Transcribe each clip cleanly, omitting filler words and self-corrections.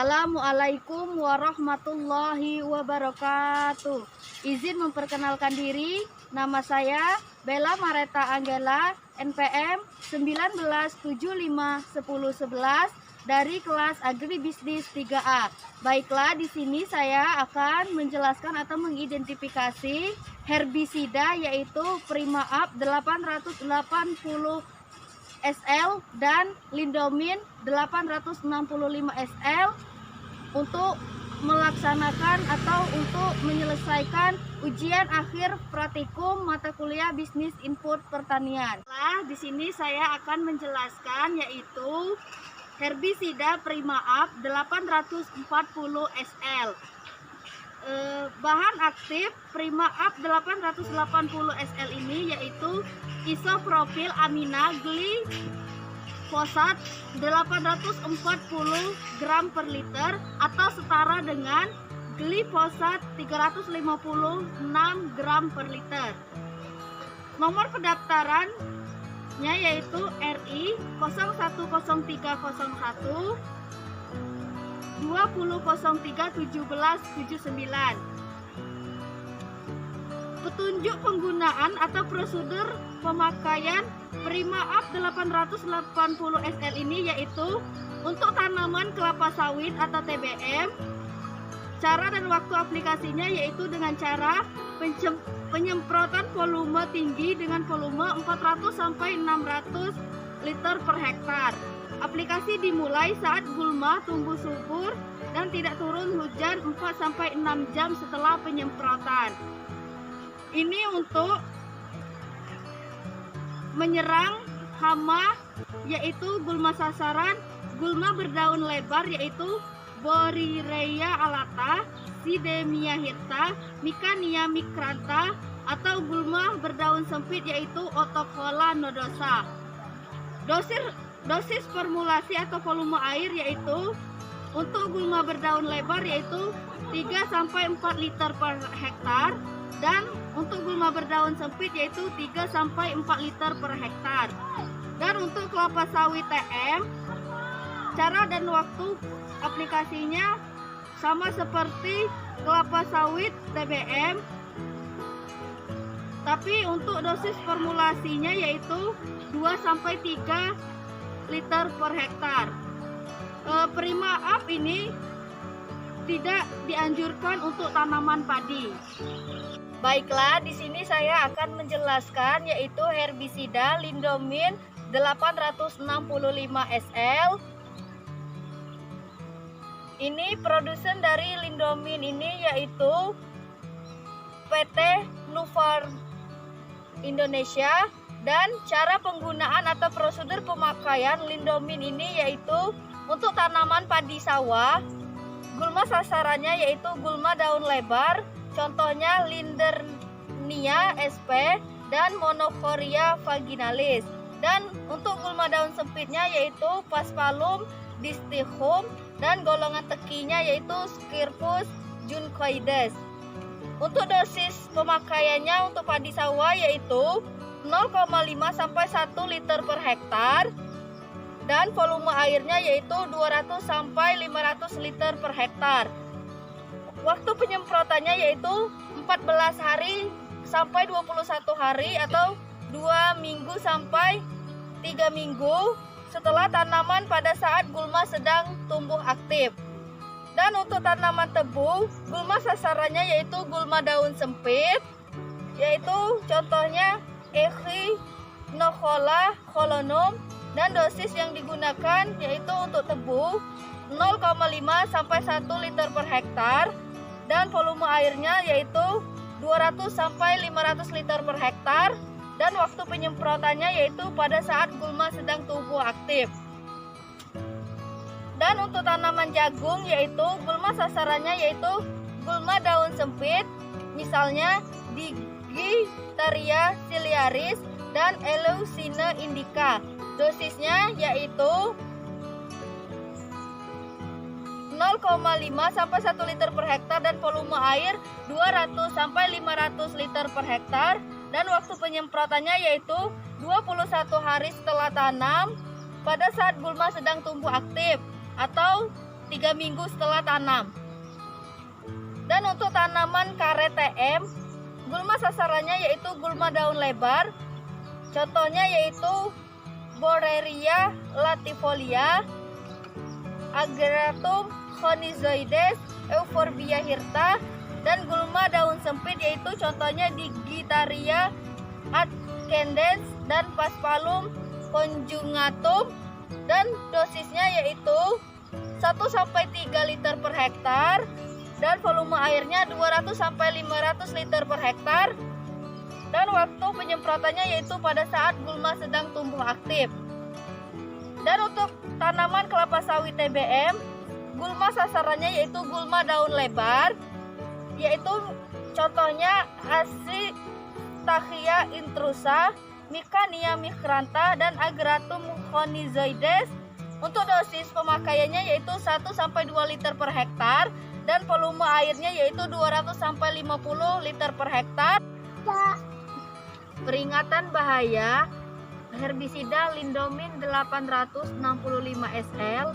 Assalamualaikum warahmatullahi wabarakatuh. Izin memperkenalkan diri, nama saya Bella Mareta Anggela, NPM 19751011 dari kelas Agribisnis 3A. Baiklah, di sini saya akan menjelaskan atau mengidentifikasi herbisida yaitu Prima-Up 880 SL dan Lindomin 865 SL untuk melaksanakan atau untuk menyelesaikan ujian akhir praktikum mata kuliah Bisnis Input Pertanian. Nah, di sini saya akan menjelaskan yaitu herbisida Prima-Up 840 SL. Bahan aktif Prima-Up 880 SL ini yaitu isopropil amina glifosat 840 gram per liter atau setara dengan glifosat 356 gram per liter. Nomor pendaftarannya yaitu RI 010301 20.03.17.79. Petunjuk penggunaan atau prosedur pemakaian Prima-Up 880 SL ini yaitu untuk tanaman kelapa sawit atau TBM. Cara dan waktu aplikasinya yaitu dengan cara penyemprotan volume tinggi dengan volume 400 sampai 600 liter per hektar. Aplikasi dimulai saat gulma tumbuh subur dan tidak turun hujan 4 sampai 6 jam setelah penyemprotan. Ini untuk menyerang hama yaitu gulma sasaran, gulma berdaun lebar yaitu Borrelia alata, Sidemia hirta, Micania micrantha, atau gulma berdaun sempit yaitu Otocola nodosa. Dosis formulasi atau volume air yaitu untuk gulma berdaun lebar yaitu 3 sampai 4 liter per hektar dan untuk gulma berdaun sempit yaitu 3 sampai 4 liter per hektar. Dan untuk kelapa sawit TM, cara dan waktu aplikasinya sama seperti kelapa sawit TBM, tapi untuk dosis formulasinya yaitu 2 sampai 3 liter per hektar. Prima-Up ini tidak dianjurkan untuk tanaman padi. Baiklah, di sini saya akan menjelaskan yaitu herbisida Lindomin 865 SL. Ini produsen dari Lindomin ini yaitu PT Nufarm Indonesia. Dan cara penggunaan atau prosedur pemakaian Lindomin ini yaitu untuk tanaman padi sawah. Gulma sasarannya yaitu gulma daun lebar, contohnya Lindernia sp dan Monocoria vaginalis. Dan untuk gulma daun sempitnya yaitu Paspalum distichum dan golongan tekinya yaitu Scirpus juncoides. Untuk dosis pemakaiannya untuk padi sawah yaitu 0,5 sampai 1 liter per hektar dan volume airnya yaitu 200 sampai 500 liter per hektar. Waktu penyemprotannya yaitu 14 hari sampai 21 hari atau 2 minggu sampai 3 minggu setelah tanaman pada saat gulma sedang tumbuh aktif. Dan untuk tanaman tebu, gulma sasarannya yaitu gulma daun sempit, yaitu contohnya Echinocolla colonum, dan dosis yang digunakan yaitu untuk tebu 0,5 sampai 1 liter per hektar dan volume airnya yaitu 200 sampai 500 liter per hektar dan waktu penyemprotannya yaitu pada saat gulma sedang tumbuh aktif. Dan untuk tanaman jagung yaitu gulma sasarannya yaitu gulma daun sempit, misalnya Digitaria ciliaris dan Eleucine indica. Dosisnya yaitu 0,5 sampai 1 liter per hektar dan volume air 200 sampai 500 liter per hektar dan waktu penyemprotannya yaitu 21 hari setelah tanam pada saat gulma sedang tumbuh aktif atau 3 minggu setelah tanam. Dan untuk tanaman karet TM, gulma sasarannya yaitu gulma daun lebar. Contohnya yaitu Borreria latifolia, Agratum conizoides, Euphorbia hirta, dan gulma daun sempit yaitu contohnya Digitaria adcendens dan Paspalum conjugatum, dan dosisnya yaitu 1-3 liter per hektar dan volume airnya 200-500 liter per hektar, dan waktu penyemprotannya yaitu pada saat gulma sedang tumbuh aktif. Dan untuk tanaman kelapa sawit TBM, gulma sasarannya yaitu gulma daun lebar, yaitu contohnya Acitachia intrusa, Micania micrantha, dan Agratum conizoides. Untuk dosis pemakaiannya yaitu 1-2 liter per hektar dan volume airnya yaitu 200-50 liter per hektar. Peringatan bahaya herbisida Lindomin 865 SL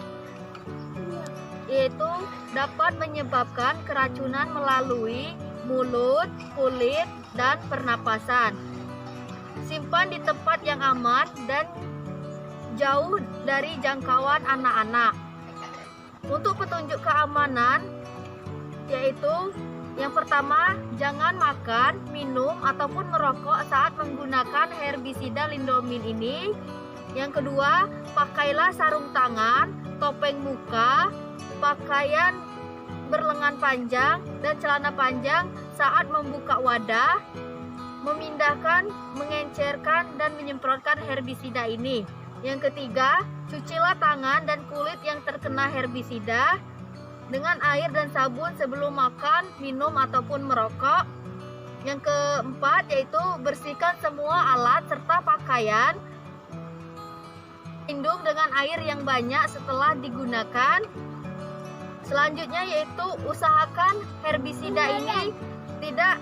yaitu dapat menyebabkan keracunan melalui mulut, kulit, dan pernapasan. Simpan di tempat yang aman dan jauh dari jangkauan anak-anak. Untuk petunjuk keamanan yaitu yang pertama, jangan makan, minum, ataupun merokok saat menggunakan herbisida Lindomin ini. Yang kedua, pakailah sarung tangan, topeng muka, pakaian berlengan panjang, dan celana panjang saat membuka wadah, memindahkan, mengencerkan, dan menyemprotkan herbisida ini. Yang ketiga, cucilah tangan dan kulit yang terkena herbisida dengan air dan sabun sebelum makan, minum, ataupun merokok. Yang keempat yaitu bersihkan semua alat serta pakaian lindung dengan air yang banyak setelah digunakan. Selanjutnya yaitu usahakan herbisida ini tidak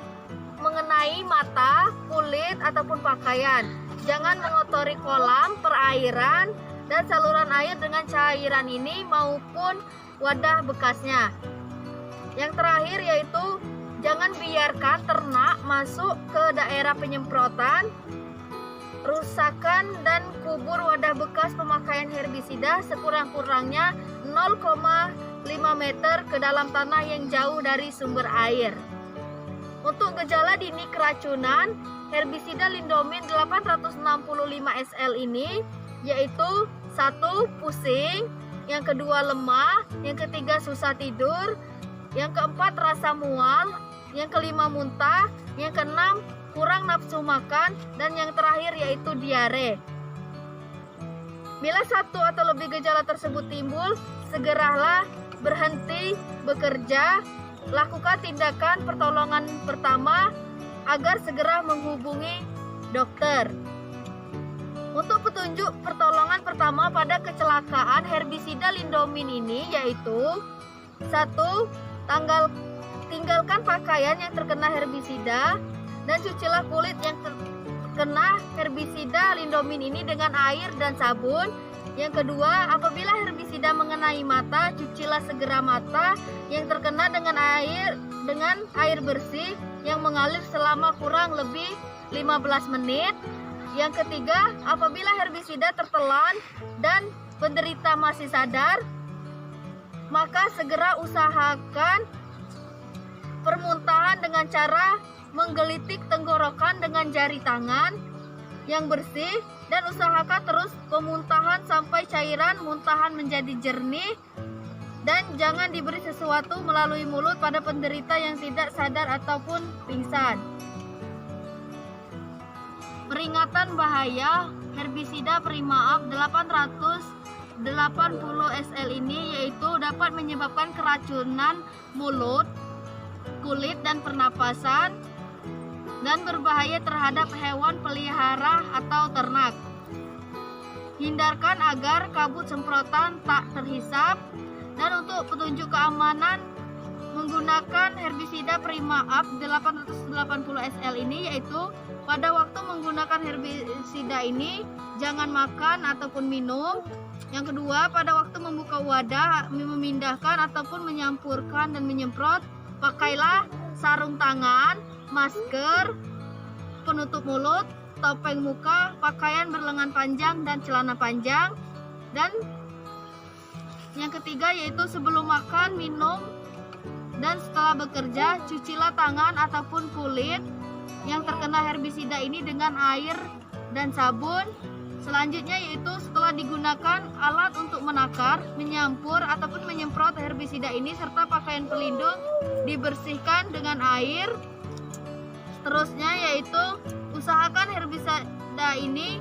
mengenai mata, kulit, ataupun pakaian. Jangan mengotori kolam, perairan, dan saluran air dengan cairan ini maupun wadah bekasnya. Yang terakhir yaitu jangan biarkan ternak masuk ke daerah penyemprotan. Rusakkan dan kubur wadah bekas pemakaian herbisida sekurang-kurangnya 0,5 meter ke dalam tanah yang jauh dari sumber air. Untuk gejala dini keracunan herbisida Lindomin 865 SL ini yaitu 1. Pusing, yang kedua lemah, yang ketiga susah tidur, yang keempat rasa mual, yang kelima muntah, yang keenam kurang nafsu makan, dan yang terakhir yaitu diare. Bila satu atau lebih gejala tersebut timbul, segeralah berhenti bekerja, lakukan tindakan pertolongan pertama agar segera menghubungi dokter. Untuk petunjuk pertolongan pertama pada kecelakaan herbisida Lindomin ini yaitu 1. Tinggalkan pakaian yang terkena herbisida dan cucilah kulit yang terkena herbisida Lindomin ini dengan air dan sabun. Yang kedua, apabila herbisida mengenai mata, cucilah segera mata yang terkena dengan air bersih yang mengalir selama kurang lebih 15 menit. Yang ketiga, apabila herbisida tertelan dan penderita masih sadar, maka segera usahakan permuntahan dengan cara menggelitik tenggorokan dengan jari tangan yang bersih, dan usahakan terus pemuntahan sampai cairan muntahan menjadi jernih, dan jangan diberi sesuatu melalui mulut pada penderita yang tidak sadar ataupun pingsan. Peringatan bahaya herbisida Primaap 880 SL ini yaitu dapat menyebabkan keracunan mulut, kulit, dan pernapasan, dan berbahaya terhadap hewan pelihara atau ternak. Hindarkan agar kabut semprotan tak terhisap. Dan untuk petunjuk keamanan menggunakan herbisida Primaap 880 SL ini yaitu pada waktu menggunakan herbisida ini jangan makan ataupun minum, Yang kedua, pada waktu membuka wadah, memindahkan ataupun menyampurkan dan menyemprot, pakailah sarung tangan, masker, penutup mulut, topeng muka, pakaian berlengan panjang dan celana panjang. Dan yang ketiga yaitu sebelum makan, minum, dan setelah bekerja, cucilah tangan ataupun kulit yang terkena herbisida ini dengan air dan sabun. Selanjutnya yaitu setelah digunakan alat untuk menakar, menyampur, ataupun menyemprot herbisida ini serta pakaian pelindung dibersihkan dengan air. Seterusnya yaitu usahakan herbisida ini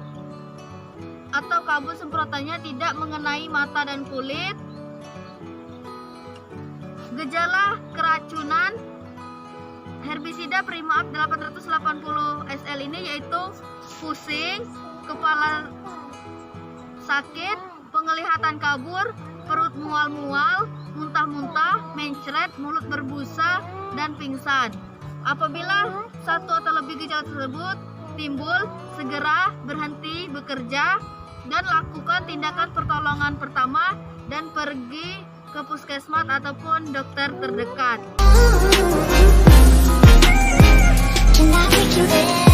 atau kabut semprotannya tidak mengenai mata dan kulit. Gejala keracunan herbisida Prima-Up 880 SL ini yaitu pusing, kepala sakit, penglihatan kabur, perut mual-mual, muntah-muntah, mencret, mulut berbusa, dan pingsan. Apabila satu atau lebih gejala tersebut timbul, segera berhenti bekerja dan lakukan tindakan pertolongan pertama dan pergi ke puskesmas ataupun dokter terdekat. Can I make you